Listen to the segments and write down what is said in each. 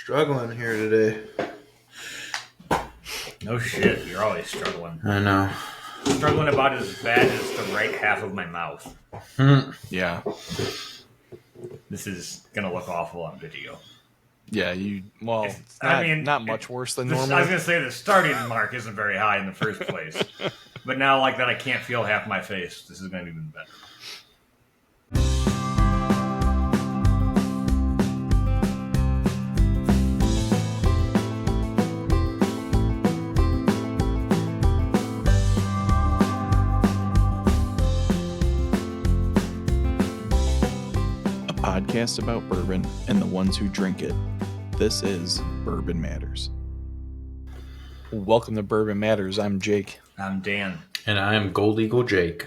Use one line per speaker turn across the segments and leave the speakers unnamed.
Struggling here today.
No shit, you're always struggling.
I know.
Struggling about as bad as the right half of my mouth.
Yeah.
This is gonna look awful on video.
Yeah, not much worse than normal.
I was gonna say the starting mark isn't very high in the first place. But now like that I can't feel half my face, this is gonna be even better.
Podcast about bourbon and the ones who drink it. This is Bourbon Matters. Welcome to Bourbon Matters. I'm Jake.
I'm Dan.
And I am Gold Eagle Jake.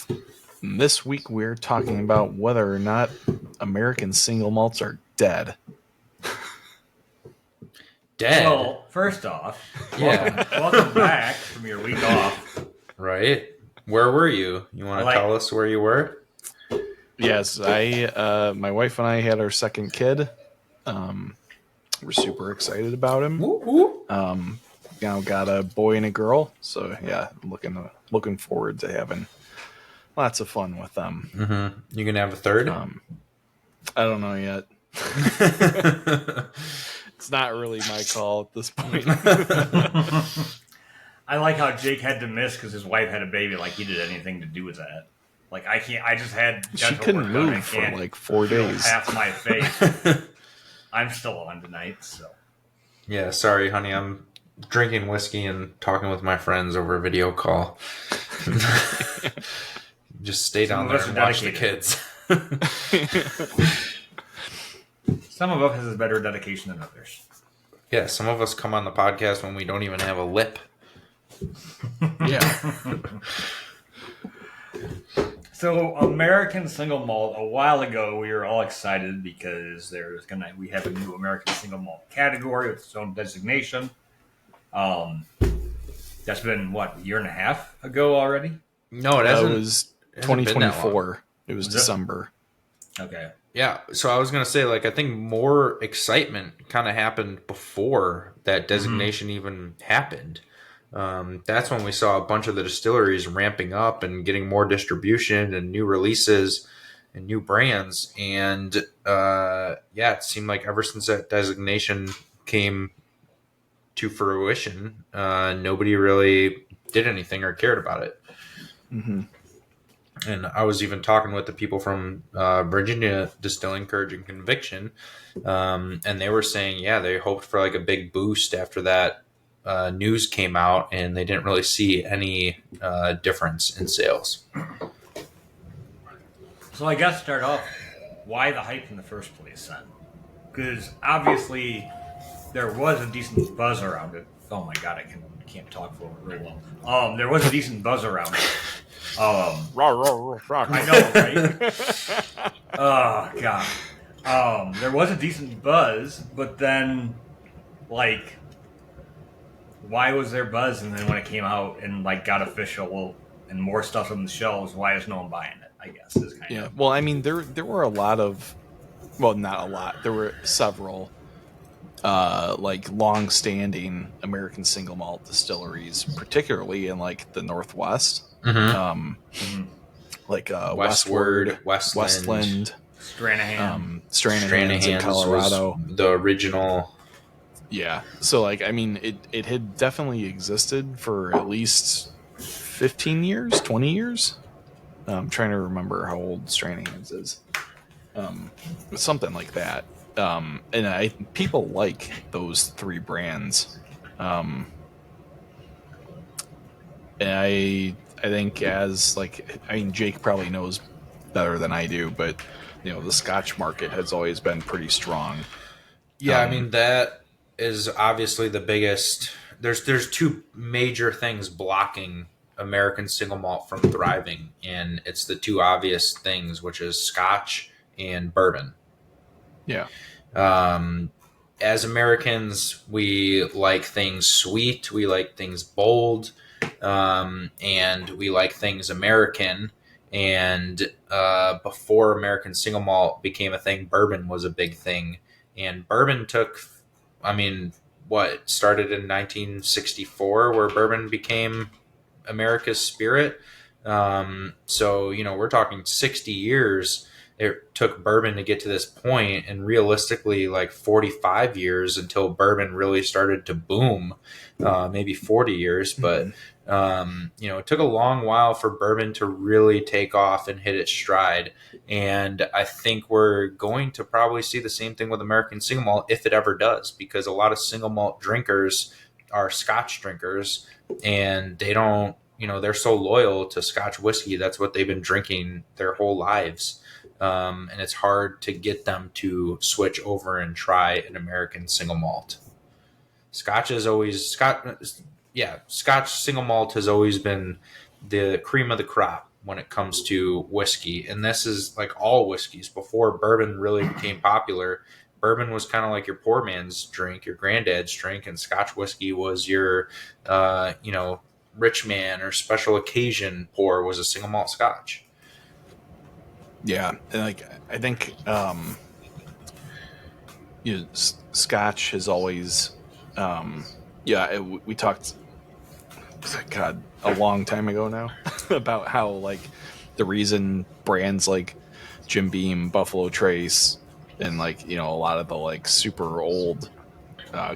And this week we're talking about whether or not American Single Malts are dead.
Dead?
Well, first off,
Yeah.
welcome back from your week off.
Right? Where were you? You want to tell us where you were?
Yes, my wife and I had our second kid. We're super excited about him.
Woo-hoo.
Now got a boy and a girl, so yeah, looking forward to having lots of fun with them.
Mm-hmm. You gonna have a third?
I don't know yet. It's not really my call at this point.
I like how Jake had to miss because his wife had a baby, like he did anything to do with that. Like I can't. I just had.
She couldn't move for like 4 days.
Half my face. I'm still on tonight, so.
Yeah, sorry, honey. I'm drinking whiskey and talking with my friends over a video call. Just stay down there and watch the kids.
Some of us has better dedication than others.
Yeah, some of us come on the podcast when we don't even have a lip.
Yeah.
So, American Single Malt, a while ago, we were all excited because we have a new American Single Malt category with its own designation. That's been, what, a year and a half ago already?
No, it hasn't.
It was 2024. It was December.
Okay.
Yeah, so I was going to say, I think more excitement kind of happened before that designation even happened. That's when we saw a bunch of the distilleries ramping up and getting more distribution and new releases and new brands. And it seemed like ever since that designation came to fruition, nobody really did anything or cared about it.
Mm-hmm.
And I was even talking with the people from Virginia Distilling Courage and Conviction, and they were saying, they hoped for a big boost after that news came out, and they didn't really see any difference in sales.
So I guess start off, why the hype in the first place then? Because obviously there was a decent buzz around it. Oh my god, I can't talk for it very well. There was a decent buzz around it. I know, right? Oh god. There was a decent buzz, but then why was there buzz? And then when it came out and got official and more stuff on the shelves, why is no one buying it? I guess is kind of.
Yeah. Well, I mean, there were a lot of, well, not a lot. There were several, long-standing American single malt distilleries, particularly in the Northwest, Westward, Westland, Stranahan's in Colorado,
the original.
Yeah. So, it had definitely existed for at least 15 years, 20 years. I'm trying to remember how old Stranahan's is. Something like that. And people like those three brands. And I think Jake probably knows better than I do, but, the Scotch market has always been pretty strong.
Yeah, that is obviously the biggest. There's two major things blocking American single malt from thriving, and it's the two obvious things, which is Scotch and bourbon.
Yeah.
As Americans, we like things sweet, we like things bold, and we like things American. And before American single malt became a thing, bourbon was a big thing. And bourbon took, I mean, what started in 1964, where bourbon became America's spirit. So, we're talking 60 years it took bourbon to get to this point, and realistically, like 45 years until bourbon really started to boom, maybe 40 years. But, it took a long while for bourbon to really take off and hit its stride. And I think we're going to probably see the same thing with American Single Malt if it ever does, because a lot of single malt drinkers are Scotch drinkers, and they don't, they're so loyal to Scotch whiskey. That's what they've been drinking their whole lives. And it's hard to get them to switch over and try an American single malt. Scotch single malt has always been the cream of the crop when it comes to whiskey. And this is like all whiskeys. Before bourbon really became popular, bourbon was kind of like your poor man's drink, your granddad's drink, and Scotch whiskey was your, rich man or special occasion pour was a single malt Scotch.
Yeah, and like I think Scotch has always, we talked, God, a long time ago now about how like the reason brands like Jim Beam, Buffalo Trace, and like a lot of the like super old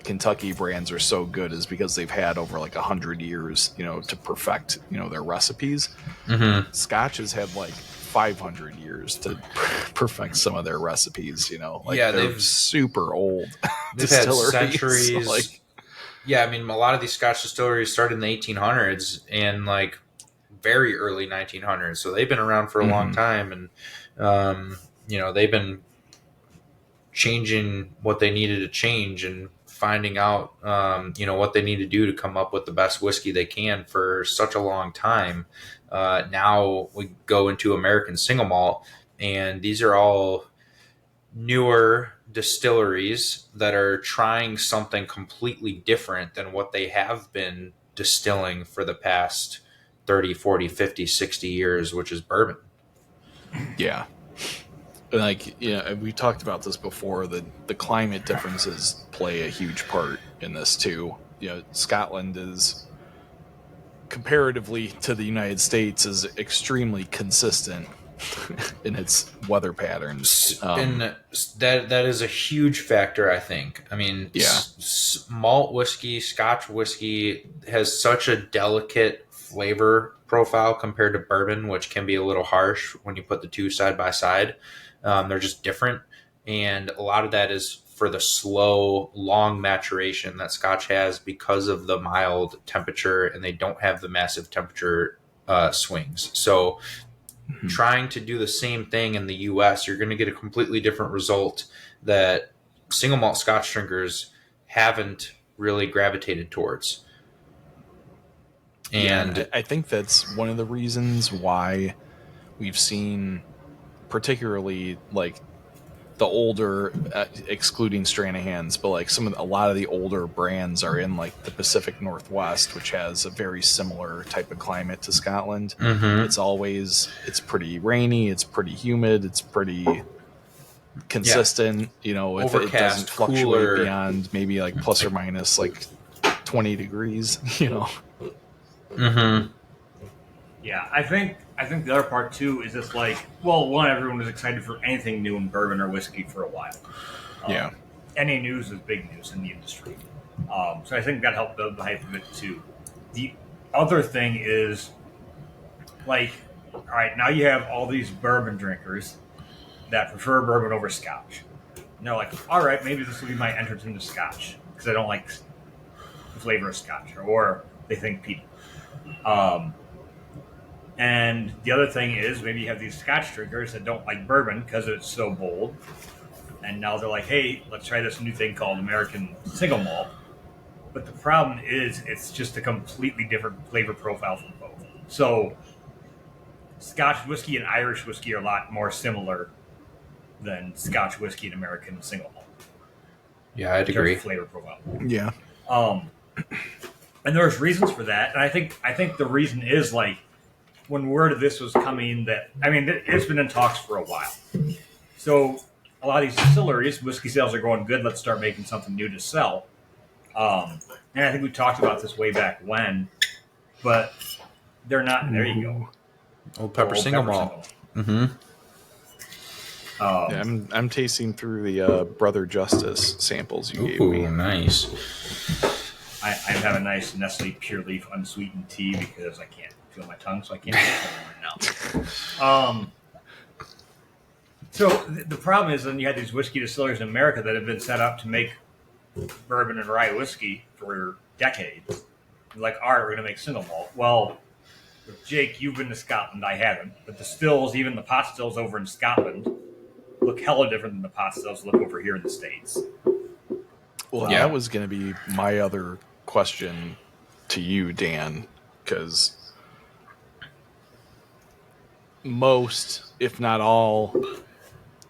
Kentucky brands are so good is because they've had over like 100 years, to perfect their recipes.
Mm-hmm.
Scotch has had like 500 years to perfect some of their recipes, they're super old.
They've had centuries. A lot of these Scotch distilleries started in the 1800s and like very early 1900s, so they've been around for a long time, and they've been changing what they needed to change and finding out what they need to do to come up with the best whiskey they can for such a long time. Now we go into American Single Malt, and these are all newer distilleries that are trying something completely different than what they have been distilling for the past 30, 40, 50, 60 years, which is bourbon.
Yeah. Like, we talked about this before, that the climate differences play a huge part in this too. Scotland is, comparatively to the United States, is extremely consistent in its weather patterns.
And that is a huge factor, I think. Malt whiskey, Scotch whiskey has such a delicate flavor profile compared to bourbon, which can be a little harsh when you put the two side by side. They're just different. And a lot of that is for the slow, long maturation that Scotch has because of the mild temperature, and they don't have the massive temperature swings. So trying to do the same thing in the U.S., you're going to get a completely different result that single malt Scotch drinkers haven't really gravitated towards. And
I think that's one of the reasons why we've seen, particularly like the older, excluding Stranahan's, but like a lot of the older brands are in like the Pacific Northwest, which has a very similar type of climate to Scotland. It's pretty rainy, it's pretty humid, it's pretty consistent. If it doesn't fluctuate beyond maybe like plus or minus like 20 degrees.
Yeah, I think the other part too is just like, one, everyone was excited for anything new in bourbon or whiskey for a while. Any news is big news in the industry. So I think that helped build the hype of it too. The other thing is, like, all right, now you have all these bourbon drinkers that prefer bourbon over Scotch. And they're like, all right, maybe this will be my entrance into Scotch because I don't like the flavor of Scotch, or they think peat. And the other thing is, maybe you have these Scotch drinkers that don't like bourbon because it's so bold. And now they're like, hey, let's try this new thing called American Single Malt. But the problem is, it's just a completely different flavor profile from both. So Scotch whiskey and Irish whiskey are a lot more similar than Scotch whiskey and American Single Malt.
Yeah, I'd agree.
Flavor profile.
Yeah.
And there's reasons for that. And I think the reason is, like, when word of this was coming, it's been in talks for a while. So a lot of these distilleries, whiskey sales are going good. Let's start making something new to sell. And I think we talked about this way back when, but they're not. There you go.
Old Pepper Single Malt. Mm-hmm.
Yeah, I'm tasting through the Brother Justice samples you gave me.
Ooh, nice.
I have a nice Nestle Pure Leaf unsweetened tea because I can't feel my tongue, so I can't taste it right now. So the problem is, then you had these whiskey distilleries in America that have been set up to make bourbon and rye whiskey for decades. Like, all right, we're going to make single malt. Well, Jake, you've been to Scotland. I haven't. But the stills, even the pot stills over in Scotland, look hella different than the pot stills look over here in the States.
Well, that was going to be my other question to you, Dan, because most, if not all,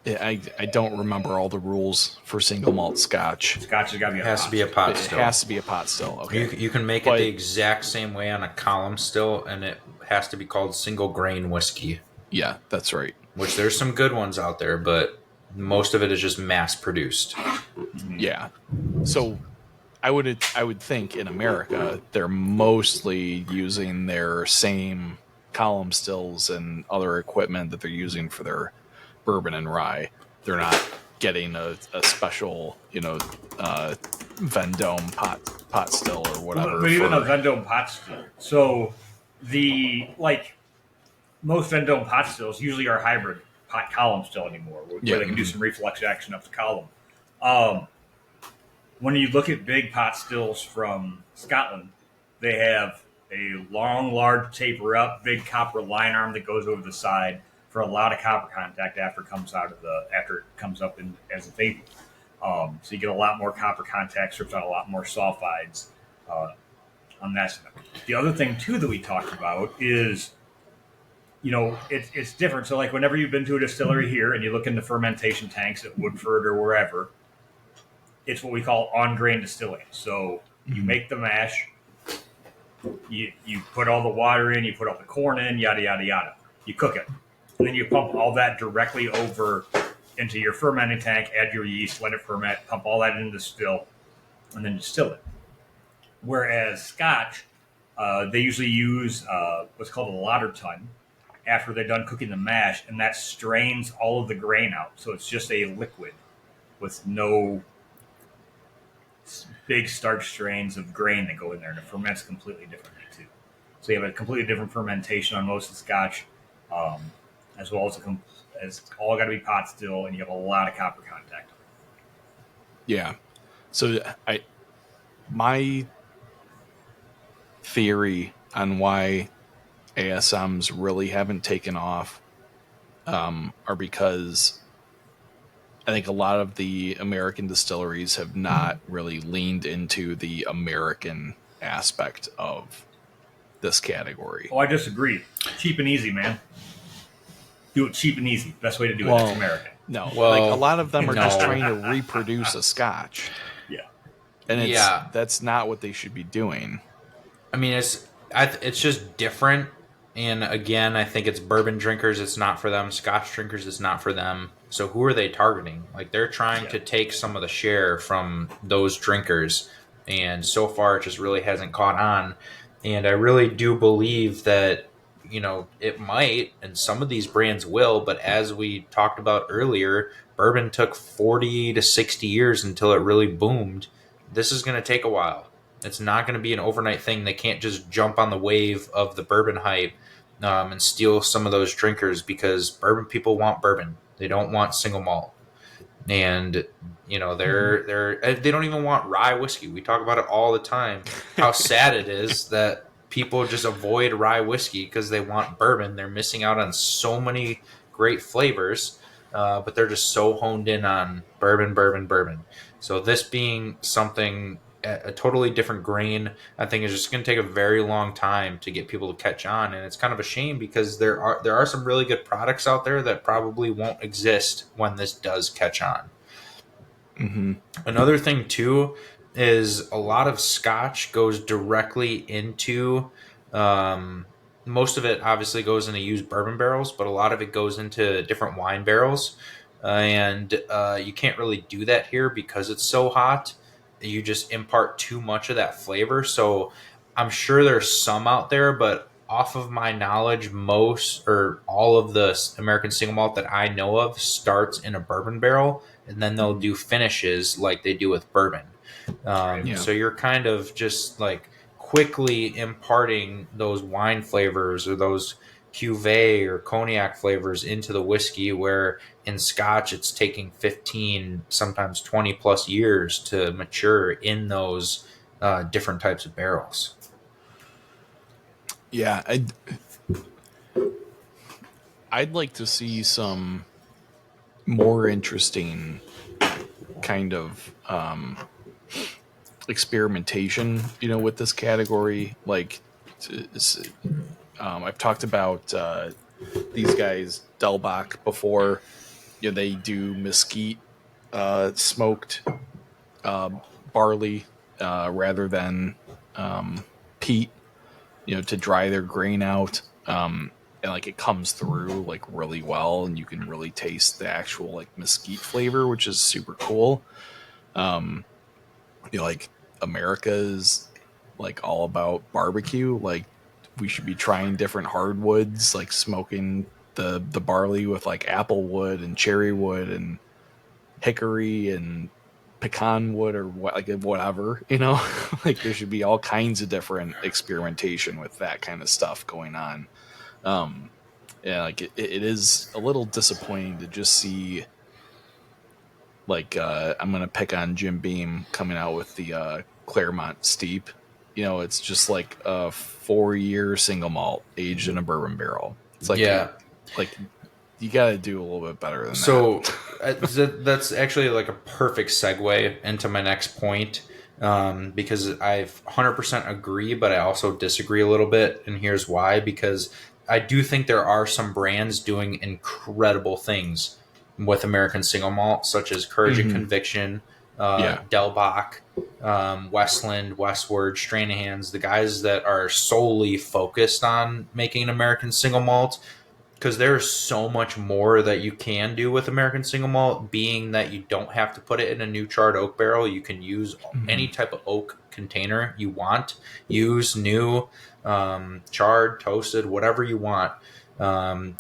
I don't remember all the rules for single malt Scotch.
Scotch has got to be
It has to be a pot
It
still.
has to be a pot still. Okay.
You can make it the exact same way on a column still, and it has to be called single grain whiskey.
Yeah, that's right.
Which there's some good ones out there, but most of it is just mass produced.
Yeah. So I would think in America they're mostly using their same column stills and other equipment that they're using for their bourbon and rye. They're not getting a special, Vendome pot still or whatever.
But even a Vendome pot still. So most Vendome pot stills usually are hybrid pot column still anymore, where they can do some reflux action up the column. When you look at big pot stills from Scotland, they have a long, large taper up, big copper line arm that goes over the side for a lot of copper contact after it comes up as a vapor. So you get a lot more copper contact, strips out a lot more sulfides on that stuff. The other thing too that we talked about is, it's different. So like whenever you've been to a distillery here and you look in the fermentation tanks at Woodford or wherever, it's what we call on-grain distilling. So you make the mash, you put all the water in, you put all the corn in, yada, yada, yada. You cook it. And then you pump all that directly over into your fermenting tank, add your yeast, let it ferment, pump all that into the still, and then distill it. Whereas Scotch, they usually use what's called a lauter tun after they're done cooking the mash, and that strains all of the grain out. So it's just a liquid with no big starch strains of grain that go in there, and it ferments completely differently too. So you have a completely different fermentation on most of the Scotch, as well as it's all got to be pot still, and you have a lot of copper contact.
Yeah. So my theory on why ASMs really haven't taken off are because I think a lot of the American distilleries have not really leaned into the American aspect of this category.
Oh, I disagree. Cheap and easy, man. Do it cheap and easy. Best way to do it is American.
No, like a lot of them are just trying to reproduce a Scotch.
Yeah,
and that's not what they should be doing.
I mean, it's just different. And again, I think it's bourbon drinkers. It's not for them. Scotch drinkers. It's not for them. So who are they targeting? Like they're trying to take some of the share from those drinkers. And so far, it just really hasn't caught on. And I really do believe that, it might, and some of these brands will. But as we talked about earlier, bourbon took 40 to 60 years until it really boomed. This is going to take a while. It's not going to be an overnight thing. They can't just jump on the wave of the bourbon hype and steal some of those drinkers, because bourbon people want bourbon. They don't want single malt. And, they don't even want rye whiskey. We talk about it all the time, how sad it is that people just avoid rye whiskey because they want bourbon. They're missing out on so many great flavors, but they're just so honed in on bourbon. So this being something, a totally different grain, I think is just going to take a very long time to get people to catch on. And it's kind of a shame because there are some really good products out there that probably won't exist when this does catch on.
Mm-hmm.
Another thing too is a lot of Scotch goes directly into, most of it obviously goes into used bourbon barrels, but a lot of it goes into different wine barrels. and you can't really do that here because it's so hot. You just impart too much of that flavor. So I'm sure there's some out there, but off of my knowledge, most or all of the American single malt that I know of starts in a bourbon barrel, and then they'll do finishes like they do with bourbon.
Right.
Yeah.
So you're kind of just like quickly imparting those wine flavors or those cuvee or cognac flavors into the whiskey, where in scotch it's taking 15, sometimes 20 plus years to mature in those different types of barrels.
Yeah, I'd like to see some more interesting kind of experimentation, with this category. Like, I've talked about these guys, Delbach, before. They do mesquite smoked barley rather than peat, to dry their grain out. And like it comes through like really well, and you can really taste the actual like mesquite flavor, which is super cool. Like America is like all about barbecue. Like we should be trying different hardwoods, like smoking the barley with like apple wood and cherry wood and hickory and pecan wood or what, like whatever, like there should be all kinds of different experimentation with that kind of stuff going on. Yeah, like it is a little disappointing to just see like I'm gonna pick on Jim Beam coming out with the Claremont Steep. It's just like a 4-year single malt aged in a bourbon barrel. It's like
Yeah.
like you got to do a little bit better than
So
that.
that's actually like a perfect segue into my next point, because I 100% agree, but I also disagree a little bit. And here's why: because I do think there are some brands doing incredible things with American single malt, such as Courage and
Hmm.
Conviction,
Yeah.
Delbach, Westland, Westward, Stranahan's, the guys that are solely focused on making an American single malt, because there's so much more that you can do with American single malt, being that you don't have to put it in a new charred oak barrel. You can use
Hmm.
any type of oak container you want. Use new, charred, toasted, whatever you want.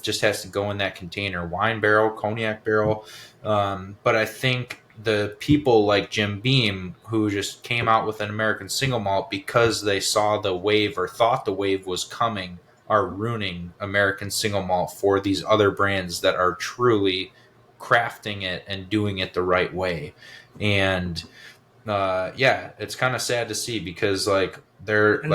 Just has to go in that container. Wine barrel, cognac barrel. But I think the people like Jim Beam, who just came out with an American single malt because they saw the wave or thought the wave was coming, are ruining American single malt for these other brands that are truly crafting it and doing it the right way. And yeah, it's kind of sad to see, because like
And they're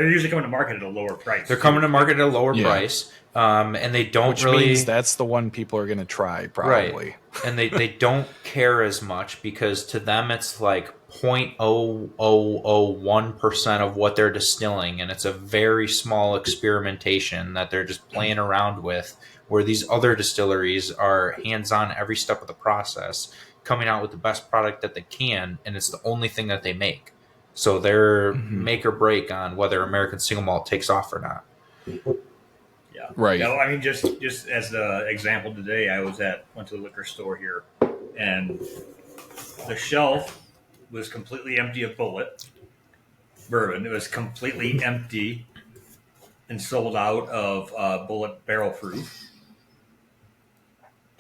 usually coming to market at a lower price
they're
too,
coming to
right?
market at a lower
Yeah.
price, and they don't
Which means
really.
that's the one people are going to try,
Right.
probably.
And they don't care as much, because to them it's like 0.0001% of what they're distilling, and it's a very small experimentation that they're just playing around with, where these other distilleries are hands on every step of the process, coming out with the best product that they can, and it's the only thing that they make. So they're
Hmm.
make or break on whether American single malt takes off or not.
Yeah.
Right.
Yeah. Well, I mean, just as the example today, went to the liquor store here, and the shelf was completely empty of Bullet bourbon. It was completely empty and sold out of Bullet barrel proof.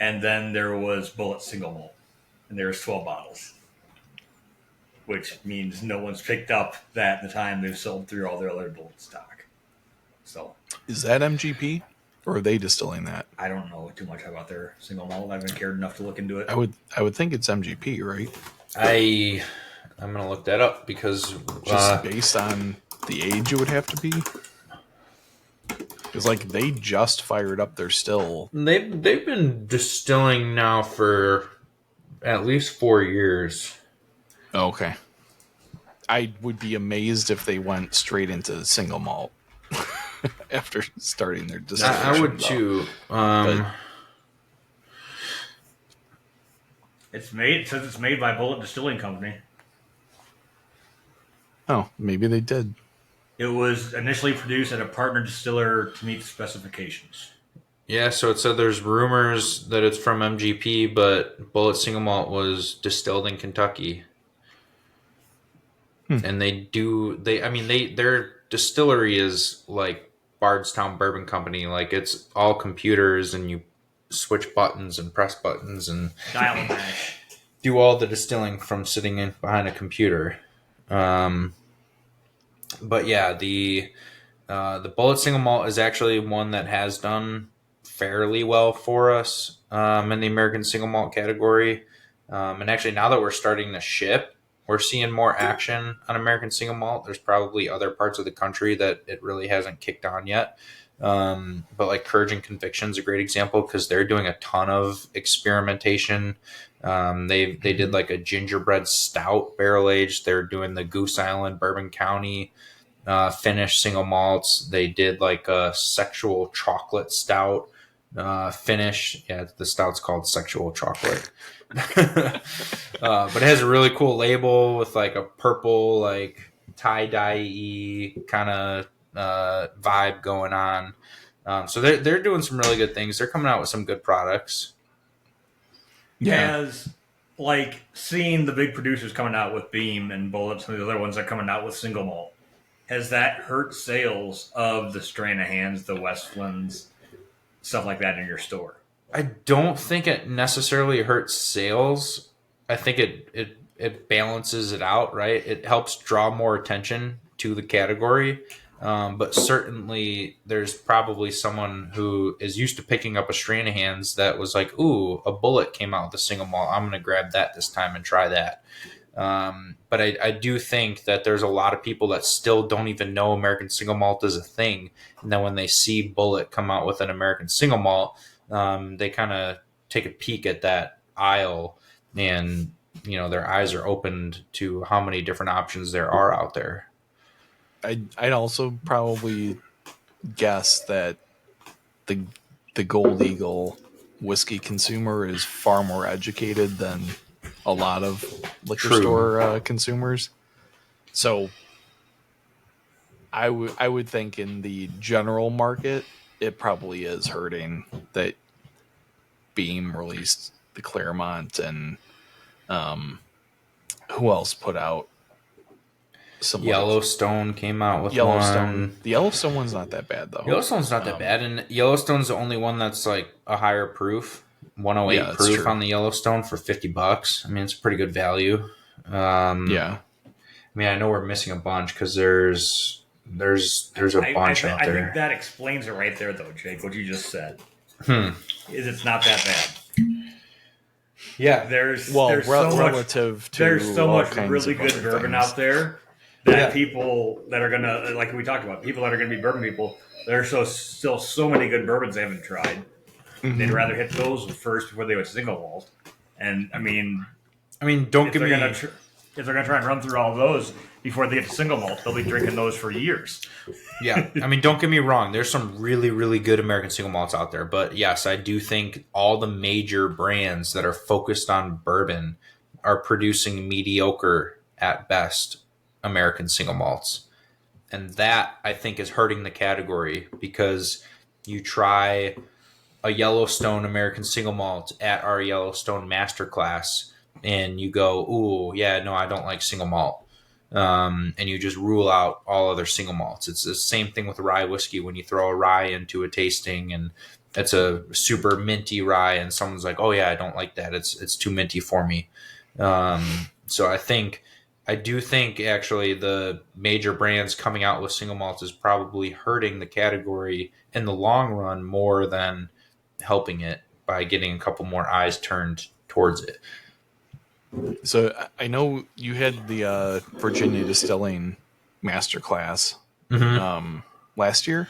And then there was Bullet single malt, and there was 12 bottles, which means no one's picked up that in the time they've sold through all their other Bullet stock. So
Is that MGP, or are they distilling that?
I don't know too much about their single malt. I haven't cared enough to look into it.
I would think it's MGP, right?
I'm gonna look that up, because
Just based on the age, it would have to be. Because like they just fired up their still.
they've been distilling now for at least 4 years.
Oh, okay. I would be amazed if they went straight into single malt after starting their distillation.
I would
though.
too.
It says it's made by Bullet Distilling Company.
Oh, maybe they did.
It was initially produced at a partner distiller to meet the specifications.
Yeah, so it said there's rumors that it's from MGP, but Bullet Single Malt was distilled in Kentucky.
Hmm.
And I mean their distillery is like Bardstown Bourbon Company. Like it's all computers and you switch buttons and press buttons and
Dial and mash.
do all the distilling from sitting in behind a computer. Um, but yeah, the Bullet Single Malt is actually one that has done fairly well for us in the American Single Malt category. And actually, now that we're starting to ship, we're seeing more action on American Single Malt. There's probably other parts of the country that it really hasn't kicked on yet. But like Courage and Conviction is a great example because they're doing a ton of experimentation. They did like a gingerbread stout barrel aged. They're doing the Goose Island Bourbon County Finnish single malts. They did like a sexual chocolate stout finish. Yeah, the stout's called sexual chocolate. But it has a really cool label with like a purple, like tie-dye kind of vibe going on. So they're doing some really good things. They're coming out with some good products.
As like seeing the big producers coming out with Beam and Bullets and the other ones that are coming out with single malt, has that hurt sales of the Stranahan's, the Westlands, stuff like that in your store?
I don't think it necessarily hurts sales. I think it balances it out, right? It helps draw more attention to the category. But certainly, there's probably someone who is used to picking up a Stranahan's that was like, "Ooh, a Bullet came out with a single malt. I'm going to grab that this time and try that." But I do think that there's a lot of people that still don't even know American Single Malt is a thing, and then when they see Bullet come out with an American Single Malt, they kind of take a peek at that aisle, and their eyes are opened to how many different options there are out there.
I'd also probably guess that the Gold Eagle whiskey consumer is far more educated than a lot of liquor
True.
store consumers. So I would think in the general market, it probably is hurting that Beam released the Claremont, and who else put out some
Yellowstone came out with
Yellowstone.
one.
The Yellowstone one's not that bad though.
Yellowstone's not that bad, and Yellowstone's the only one that's like a higher proof, 108
Yeah, that's
proof
true.
on the Yellowstone for $50. I mean, it's a pretty good value.
Yeah.
I mean, I know we're missing a bunch because there's a bunch out
I
there.
think that explains it right there, though, Jake. What you just said is it's not that bad.
Yeah,
There's so
relative to
there's so
all
much
kinds
really
of
good
other
bourbon
things.
out there that people that are gonna, like we talked about, people that are gonna be bourbon people. There's still so many good bourbons they haven't tried.
Mm-hmm.
They'd rather hit those first before they would single malt. And I mean,
don't
if
give
they're
me.
gonna if they're gonna try and run through all those before they get to single malt, they'll be drinking those for years.
Yeah, I mean, don't get me wrong. There's some really, really good American single malts out there, but yes, I do think all the major brands that are focused on bourbon are producing mediocre at best American single malts, and that I think is hurting the category because you try a Yellowstone American single malt at our Yellowstone masterclass, and you go, "Ooh, yeah, no, I don't like single malt." And you just rule out all other single malts. It's the same thing with rye whiskey. When you throw a rye into a tasting and it's a super minty rye, and someone's like, "Oh yeah, I don't like that. It's too minty for me." So I do think actually the major brands coming out with single malts is probably hurting the category in the long run more than helping it by getting a couple more eyes turned towards it.
So I know you had the Virginia Distilling Masterclass last year,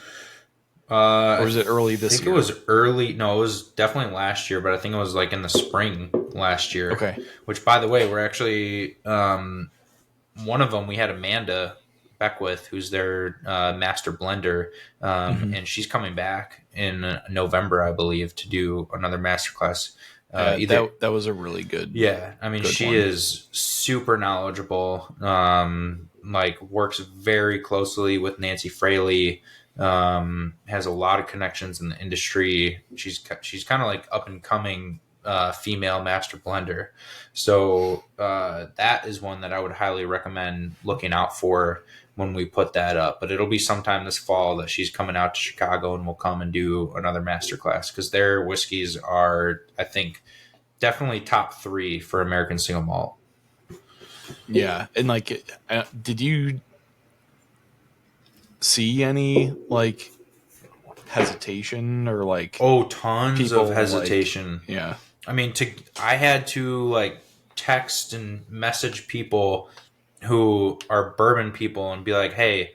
or was it early this
I think
year?
it was early. No, it was definitely last year, but I think it was like in the spring last year.
Okay.
Which, by the way, we're actually one of them. We had Amanda Beckwith, who's their master blender, and she's coming back in November, I believe, to do another masterclass.
That was a really good.
Yeah, I mean, she is super knowledgeable. Like works very closely with Nancy Fraley. Has a lot of connections in the industry. She's kind of like up and coming female master blender. So that is one that I would highly recommend looking out for when we put that up. But it'll be sometime this fall that she's coming out to Chicago, and we'll come and do another master class, because their whiskeys are, I think, definitely top 3 for American Single Malt.
Yeah, and like, did you see any like hesitation or like?
Oh, tons
people,
of hesitation.
Like, yeah,
I mean, I had to like text and message people who are bourbon people and be like, "Hey,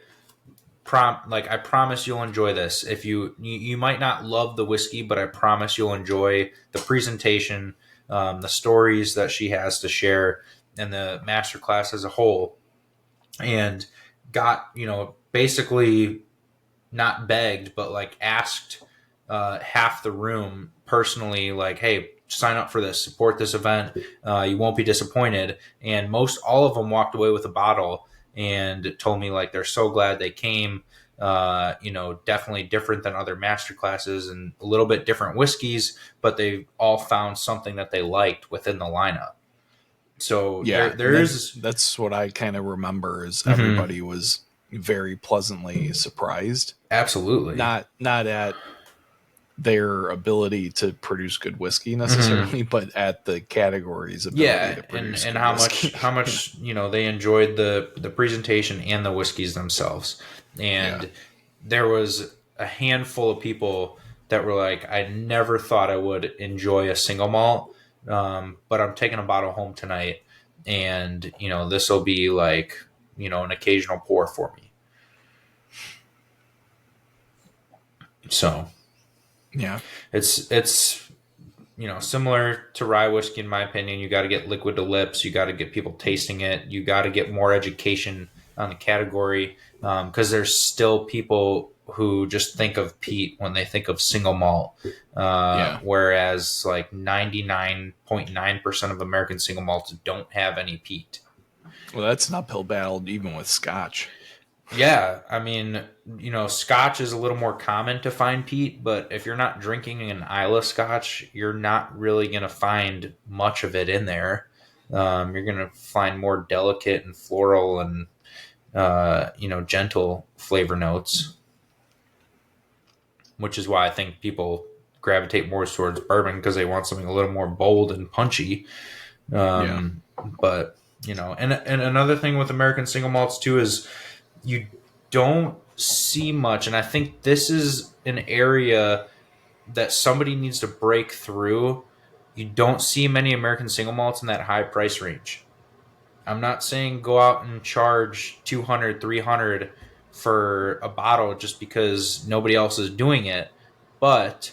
I promise you'll enjoy this. If you might not love the whiskey, but I promise you'll enjoy the presentation, the stories that she has to share, and the master class as a whole." And got, basically not begged, but like asked half the room personally, like, "Hey, sign up for this, support this event. You won't be disappointed." And most all of them walked away with a bottle and told me like they're so glad they came. Definitely different than other master classes and a little bit different whiskeys, but they all found something that they liked within the lineup. So
yeah,
that's
what I kind of remember is everybody was very pleasantly surprised.
Absolutely.
Not at their ability to produce good whiskey necessarily, but at the category's ability to produce
and
good
how
whiskey.
how much they enjoyed the presentation and the whiskeys themselves. And there was a handful of people that were like, "I never thought I would enjoy a single malt, but I'm taking a bottle home tonight, and this will be like an occasional pour for me." So
yeah,
it's similar to rye whiskey in my opinion. You got to get liquid to lips. You got to get people tasting it. You got to get more education on the category, because there's still people who just think of peat when they think of single malt, whereas like 99.9% of American single malts don't have any peat.
Well, that's an uphill battle even with Scotch.
Yeah, I mean, Scotch is a little more common to find peat, but if you're not drinking an Islay Scotch, you're not really going to find much of it in there. You're going to find more delicate and floral and gentle flavor notes, which is why I think people gravitate more towards bourbon, because they want something a little more bold and punchy. But and another thing with American single malts too is you don't see much, and I think this is an area that somebody needs to break through. You don't see many American single malts in that high price range. I'm not saying go out and charge 200, 300 for a bottle just because nobody else is doing it, but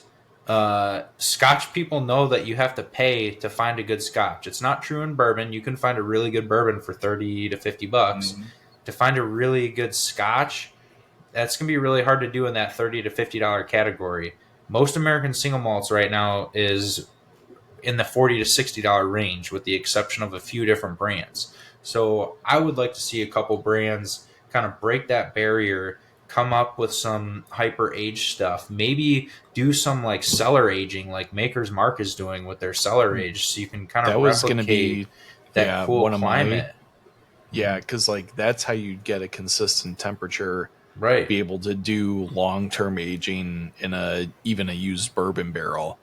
Scotch people know that you have to pay to find a good Scotch. It's not true in bourbon. You can find a really good bourbon for 30 to 50 bucks. To find a really good Scotch, that's going to be really hard to do in that $30 to $50 category. Most American single malts right now is in the $40 to $60 range, with the exception of a few different brands. So I would like to see a couple brands kind of break that barrier, come up with some hyper aged stuff, maybe do some like cellar aging like Maker's Mark is doing with their cellar age, so you can kind of replicate that cool climate.
Yeah, because like that's how you get a consistent temperature,
right?
Be able to do long-term aging in even a used bourbon barrel,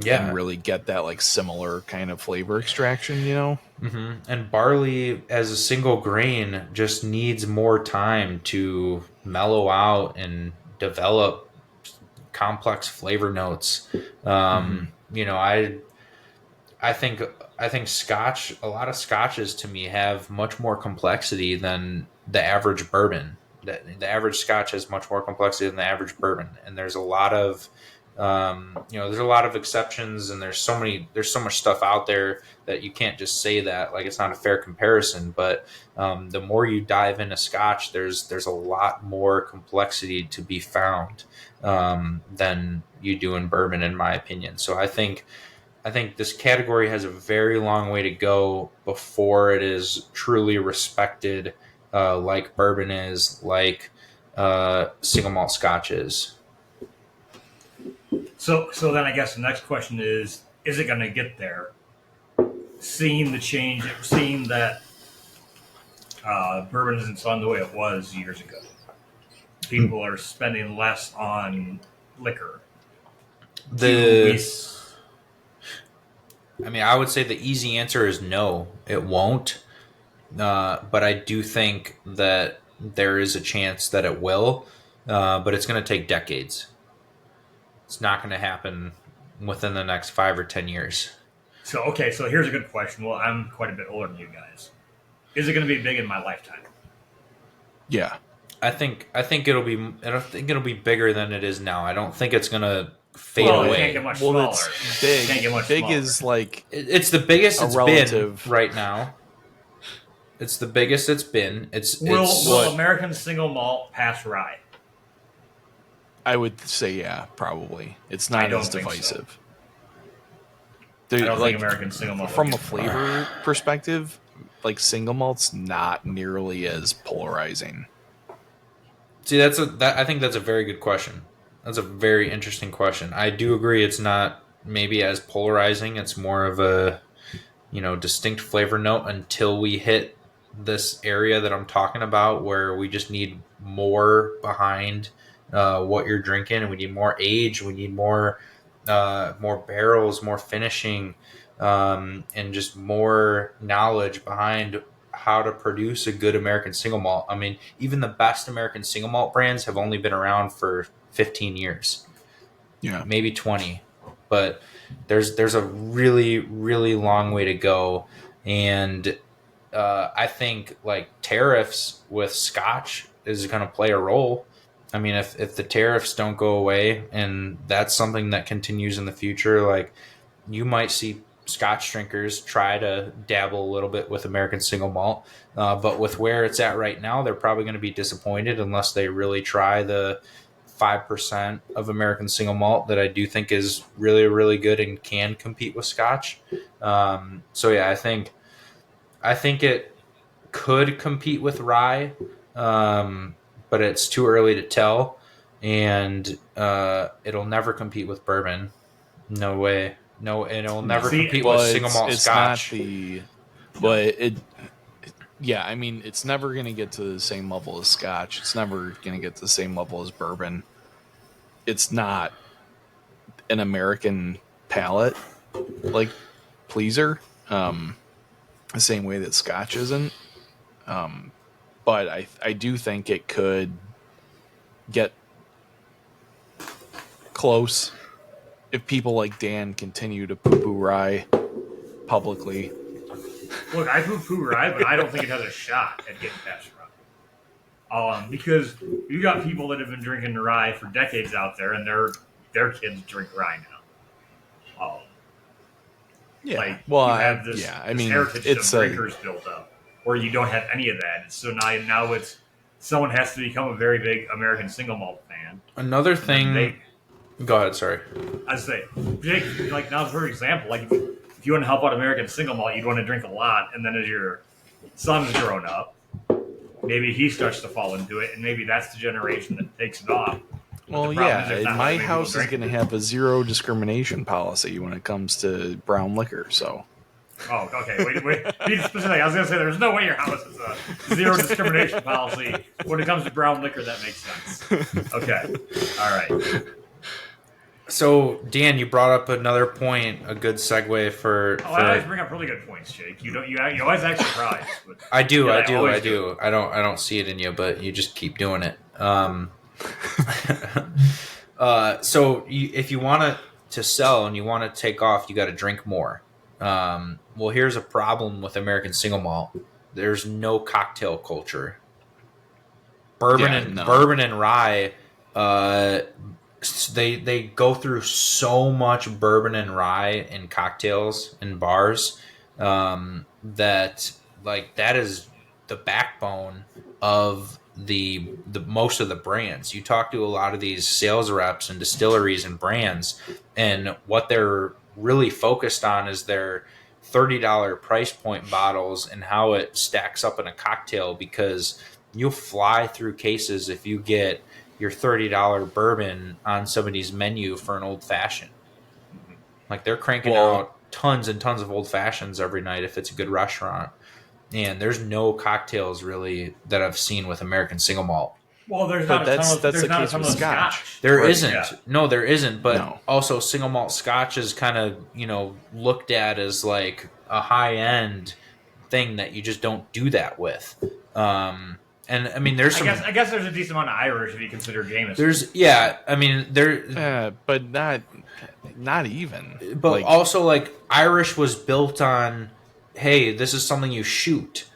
and really get that like similar kind of flavor extraction,
And barley as a single grain just needs more time to mellow out and develop complex flavor notes. I think Scotch, a lot of Scotches to me have much more complexity than the average bourbon. The average Scotch has much more complexity than the average bourbon, and there's a lot of there's a lot of exceptions, and there's so much stuff out there that you can't just say that like it's not a fair comparison. But the more you dive into Scotch, there's a lot more complexity to be found than you do in bourbon, in my opinion. So I think this category has a very long way to go before it is truly respected, like bourbon is, like single malt Scotch is.
So then I guess the next question is it going to get there? Seeing the change, seeing that bourbon isn't selling the way it was years ago. People are spending less on liquor.
I would say the easy answer is no, it won't. But I do think that there is a chance that it will, but it's going to take decades. It's not going to happen within the next 5 or 10 years.
So here's a good question. Well, I'm quite a bit older than you guys. Is it going to be big in my lifetime?
Yeah.
I think it'll be bigger than it is now. I don't think it's going to fade away.
It can't get much smaller.
It's big.
It can't get much
big
smaller.
Is like
it's the biggest it's
relative
been right now. It's the biggest it's been.
Will American Single Malt pass rye?
I would say yeah, probably. It's not as divisive.
I don't think American Single Malt
from a flavor perspective, like single malt's not nearly as polarizing.
See, I think that's a very good question. That's a very interesting question. I do agree it's not maybe as polarizing. It's more of a, distinct flavor note until we hit this area that I'm talking about where we just need more behind what you're drinking, and we need more age, we need more barrels, more finishing, and just more knowledge behind how to produce a good American single malt. I mean, even the best American single malt brands have only been around for 15 years.
Yeah.
Maybe 20. But there's a really, really long way to go. And I think like tariffs with Scotch is going to play a role. I mean, if the tariffs don't go away and that's something that continues in the future, like you might see Scotch drinkers try to dabble a little bit with American single malt. But with where it's at right now, they're probably going to be disappointed unless they really try the 5% of American single malt that I do think is really, really good and can compete with Scotch. So yeah, I think it could compete with rye, but it's too early to tell, and it'll never compete with bourbon. No way. No, and it'll never compete with single malt Scotch.
Yeah, I mean, it's never going to get to the same level as Scotch. It's never going to get to the same level as bourbon. It's not an American palate like pleaser, the same way that Scotch isn't. But I do think it could get close if people like Dan continue to poo-poo rye publicly.
Look, I poo-poo rye, but I don't think it has a shot at getting past rye. Because you got people that have been drinking rye for decades out there, and their kids drink rye now.
Yeah.
Like,
well,
you have this heritage of drinkers built up, where you don't have any of that. So now it's someone has to become a very big American single malt fan.
Another thing. Go ahead, sorry.
I'd say, Jake, like now for example, like if you want to help out American single malt, you'd want to drink a lot, and then as your son's grown up, maybe he starts to fall into it, and maybe that's the generation that takes it off.
Well, yeah, my house is going to have a zero discrimination policy when it comes to brown liquor, so.
Oh, okay. Wait. Be specific. I was going to say there's no way your house is a zero discrimination policy when it comes to brown liquor. That makes sense. Okay. All right.
So, Dan, you brought up another point, a good segue for.
I always bring up really good points, Jake. You always act surprised. But
I do. I don't see it in you, but you just keep doing it. So if you want to sell and you want to take off, you got to drink more. Well, here's a problem with American single malt. There's no cocktail culture. Bourbon and rye. They go through so much bourbon and rye in cocktails and bars that is the backbone of the most of the brands. You talk to a lot of these sales reps and distilleries and brands, and what they're really focused on is their $30 price point bottles and how it stacks up in a cocktail, because you'll fly through cases if you get your $30 bourbon on somebody's menu for an old fashioned. Like they're cranking out tons and tons of old fashions every night if it's a good restaurant. And there's no cocktails really that I've seen with American Single Malt.
Well, there's
But
not a ton of,
that's
there's
the
not a
case
ton
with
of
Scotch.
There
Right,
isn't.
yeah.
No, there isn't. But
No.
also single malt Scotch is kind of, looked at as like a high end thing that you just don't do that with. And I mean, there's some.
I guess there's a decent amount of Irish if you consider Jameson.
There's I mean there.
But not even.
But also like Irish was built on, hey, this is something you shoot.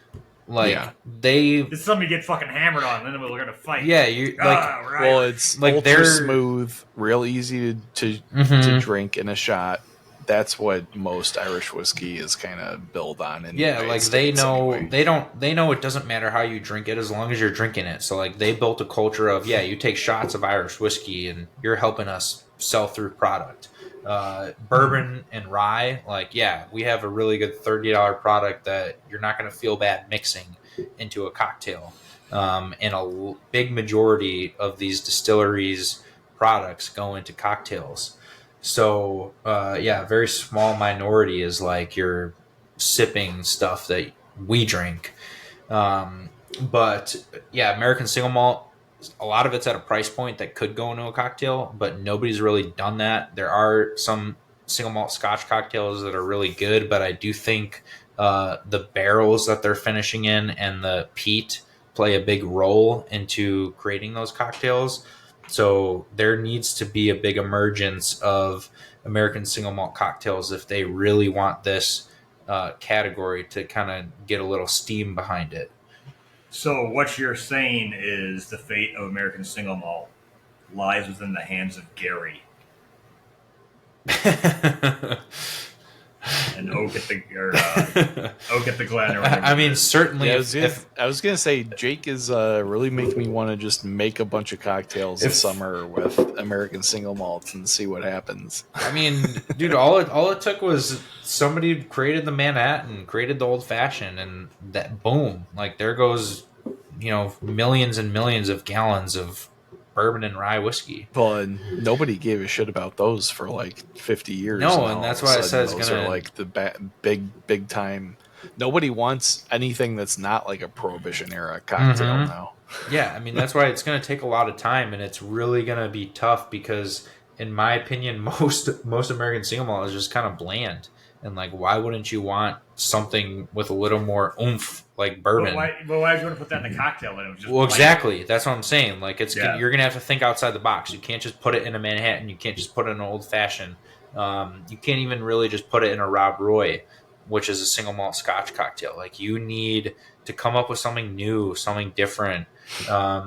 Like
this is something you get fucking hammered on, and then we're gonna fight.
Yeah, you like.
Right.
Well, it's
like
ultra
they're
smooth, real easy to drink in a shot. That's what most Irish whiskey is kind of built on. In
like they know they know it doesn't matter how you drink it as long as you're drinking it. So like they built a culture of you take shots of Irish whiskey and you're helping us sell through product. Bourbon and rye, we have a really good $30 product that you're not going to feel bad mixing into a cocktail. And a big majority of these distilleries products go into cocktails. So, a very small minority is like you're sipping stuff that we drink. But American Single Malt, a lot of it's at a price point that could go into a cocktail, but nobody's really done that. There are some single malt Scotch cocktails that are really good, but I do think the barrels that they're finishing in and the peat play a big role into creating those cocktails. So there needs to be a big emergence of American Single Malt cocktails if they really want this category to kind of get a little steam behind it.
So what you're saying is the fate of American Single Malt lies within the hands of Gary. And Oak at the Glen. Or
I mean, certainly.
Yeah, I was gonna say Jake is really making me want to just make a bunch of cocktails this summer with American Single Malts and see what happens.
I mean, dude, all it took was somebody created the Manhattan, created the old fashioned, and that boom, like there goes, millions and millions of gallons of bourbon and rye whiskey.
Well, and nobody gave a shit about those for like 50 years.
No, and that's why I said it's
those
gonna
are like the big time. Nobody wants anything that's not like a Prohibition era cocktail now.
Yeah, I mean that's why it's gonna take a lot of time, and it's really gonna be tough because, in my opinion, most American Single Malt is just kind of bland. And like, why wouldn't you want something with a little more oomph, like bourbon?
But why would you want to put that in a cocktail? When it was just
exactly. That's what I'm saying. Like, you're gonna have to think outside the box. You can't just put it in a Manhattan. You can't just put it in an old fashioned. You can't even really just put it in a Rob Roy, which is a single malt Scotch cocktail. Like, you need to come up with something new, something different,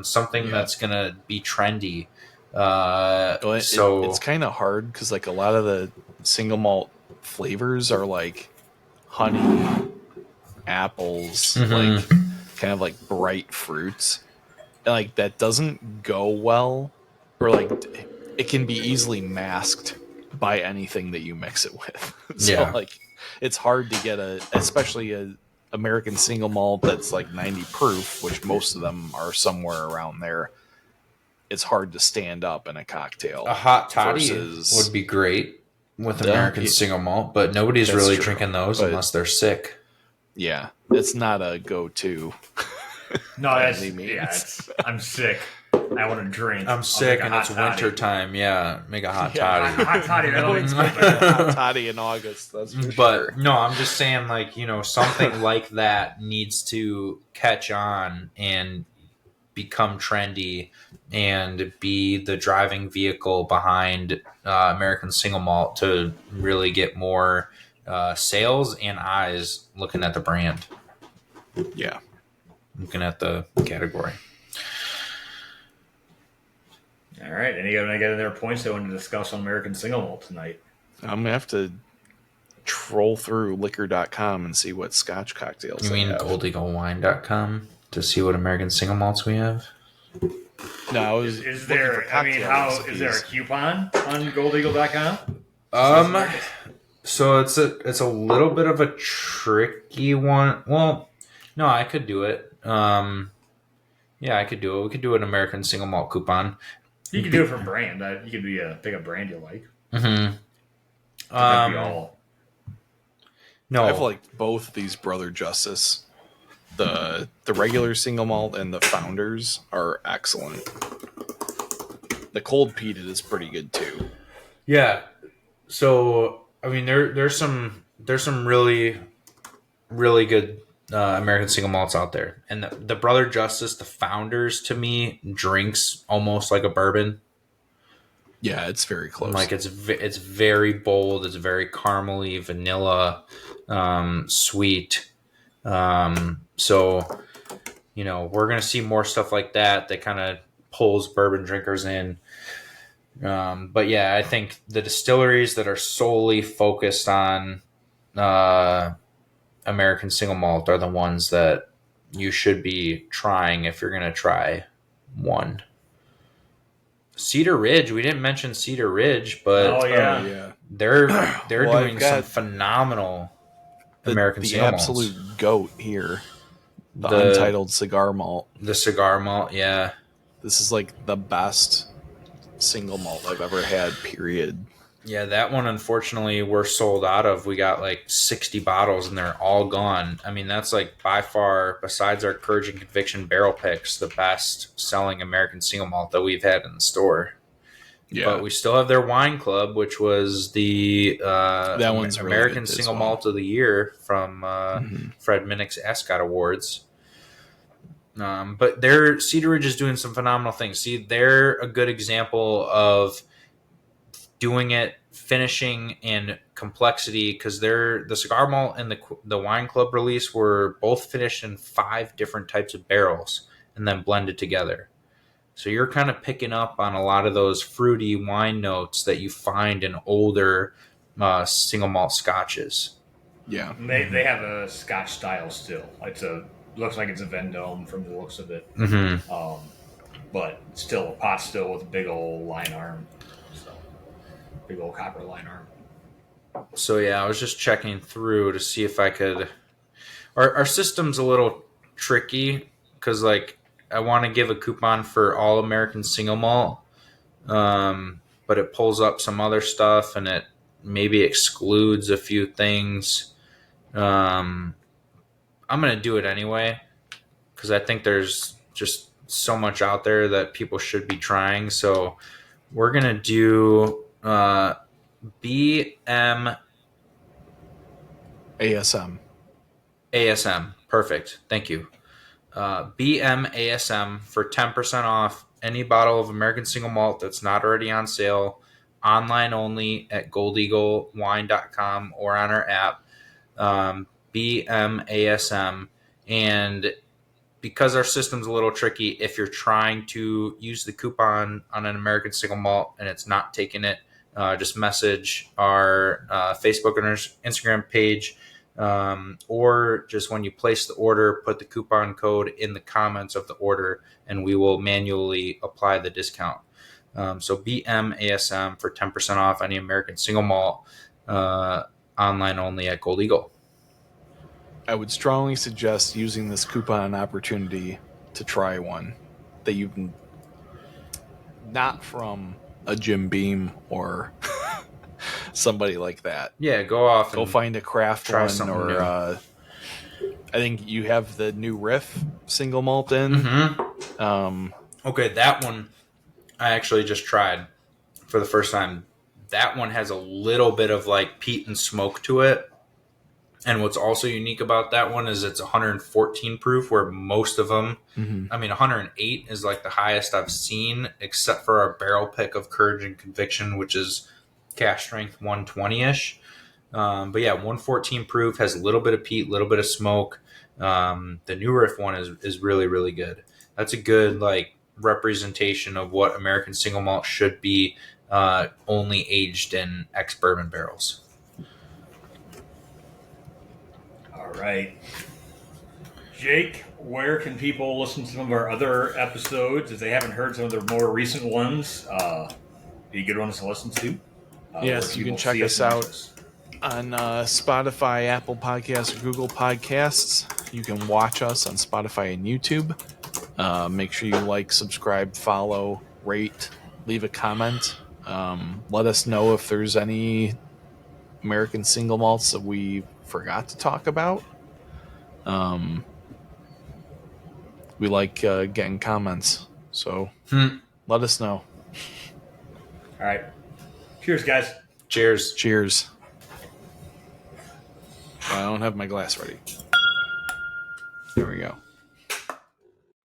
something that's gonna be trendy.
It's kind of hard because like a lot of the single malt flavors are like honey, apples, like kind of like bright fruits, and like that doesn't go well, or like it can be easily masked by anything that you mix it with. So like it's hard to get especially a American Single Malt that's like 90 proof, which most of them are somewhere around there. It's hard to stand up in a cocktail.
A hot toddy would be great with American Single Malt, but nobody's really drinking those unless they're sick.
Yeah, it's not a go-to.
No, I'm sick. I want to drink.
I'm sick, and it's winter time. Yeah, make a hot toddy.
Hot toddy.
Hot toddy in August. That's for sure.
No, I'm just saying, like, something like that needs to catch on and become trendy and be the driving vehicle behind American Single Malt to really get more sales and eyes looking at the brand.
Yeah.
Looking at the category.
All right. Any other points they want to discuss on American Single Malt tonight?
I'm going to have to troll through liquor.com and see what Scotch cocktails
you mean goldeaglewine.com to see what American Single Malts we have?
No,
is there a coupon on goldeagle.com?
So it's a little bit of a tricky one. Well, no, I could do it. Yeah, I could do it. We could do an American Single Malt coupon.
You can do it for brand. You could pick a brand you like.
Mm-hmm.
Doesn't have to be all.
I've
No,
liked both these Brother Justice. The regular single malt and the Founders are excellent. The cold peated is pretty good too.
yeah. So I mean, there's some really good American single malts out there, and the Brother Justice, the Founders, to me drinks almost like a bourbon.
Yeah, it's very close.
Like it's very bold. It's very caramely, vanilla, sweet. So we're gonna see more stuff like that kind of pulls bourbon drinkers in. But yeah, I think the distilleries that are solely focused on American single malt are the ones that you should be trying if you're going to try one. Cedar Ridge, we didn't mention Cedar Ridge, but they're doing some phenomenal American single malts.
The absolute goat here, the Untitled Cigar Malt.
The cigar malt, yeah.
This is like the best single malt I've ever had, period.
Yeah, that one, unfortunately, we're sold out of. We got like 60 bottles and they're all gone. I mean, that's like by far, besides our Courage and Conviction barrel picks, the best selling American single malt that we've had in the store. Yeah. But we still have their wine club, which was the
that one's
American
really
Single Malt of the Year from Fred Minnick's Ascot Awards. But their Cedar Ridge is doing some phenomenal things. See, they're a good example of doing it, finishing, and complexity, because the cigar malt and the wine club release were both finished in 5 different types of barrels and then blended together. So you're kind of picking up on a lot of those fruity wine notes that you find in older single malt scotches.
Yeah,
they have a Scotch style still. Looks like it's a Vendome from the looks of it.
Mm-hmm.
But still a pot still with a big old line arm. Big old copper line arm.
So yeah, I was just checking through to see if I could. Our system's a little tricky because like I want to give a coupon for all American single malt, but it pulls up some other stuff and it maybe excludes a few things. I'm gonna do it anyway because I think there's just so much out there that people should be trying. So we're gonna do. BM ASM. Perfect. Thank you. BM ASM for 10% off any bottle of American Single Malt that's not already on sale, online only at goldeaglewine.com or on our app. BM ASM. And because our system's a little tricky, if you're trying to use the coupon on an American Single Malt and it's not taking it, just message our Facebook and Instagram page, or just when you place the order, put the coupon code in the comments of the order, and we will manually apply the discount. So BMASM for 10% off any American Single Malt, online only at Gold Eagle.
I would strongly suggest using this coupon opportunity to try one that you can, not from a Jim Beam or somebody like that.
Yeah, go
find a craft one, or
new.
I think you have the new Riff single malt in.
Mm-hmm. Okay, that one I actually just tried for the first time. That one has a little bit of like peat and smoke to it. And what's also unique about that one is it's 114 proof, where most of them, I mean, 108 is like the highest I've seen, except for our barrel pick of Courage and Conviction, which is cash strength 120-ish. But yeah, 114 proof, has a little bit of peat, a little bit of smoke. The New Riff one is really, really good. That's a good like representation of what American Single Malt should be, only aged in ex-bourbon barrels.
All right. Jake, where can people listen to some of our other episodes if they haven't heard some of the more recent ones? Be good ones to listen to.
Yes, you can check us out on Spotify, Apple Podcasts, or Google Podcasts. You can watch us on Spotify and YouTube. Make sure you like, subscribe, follow, rate, leave a comment. Let us know if there's any American Single Malts that we forgot to talk about. We like getting comments, so let us know.
All right. Cheers, guys.
Cheers.
Cheers. I don't have my glass ready. There we go.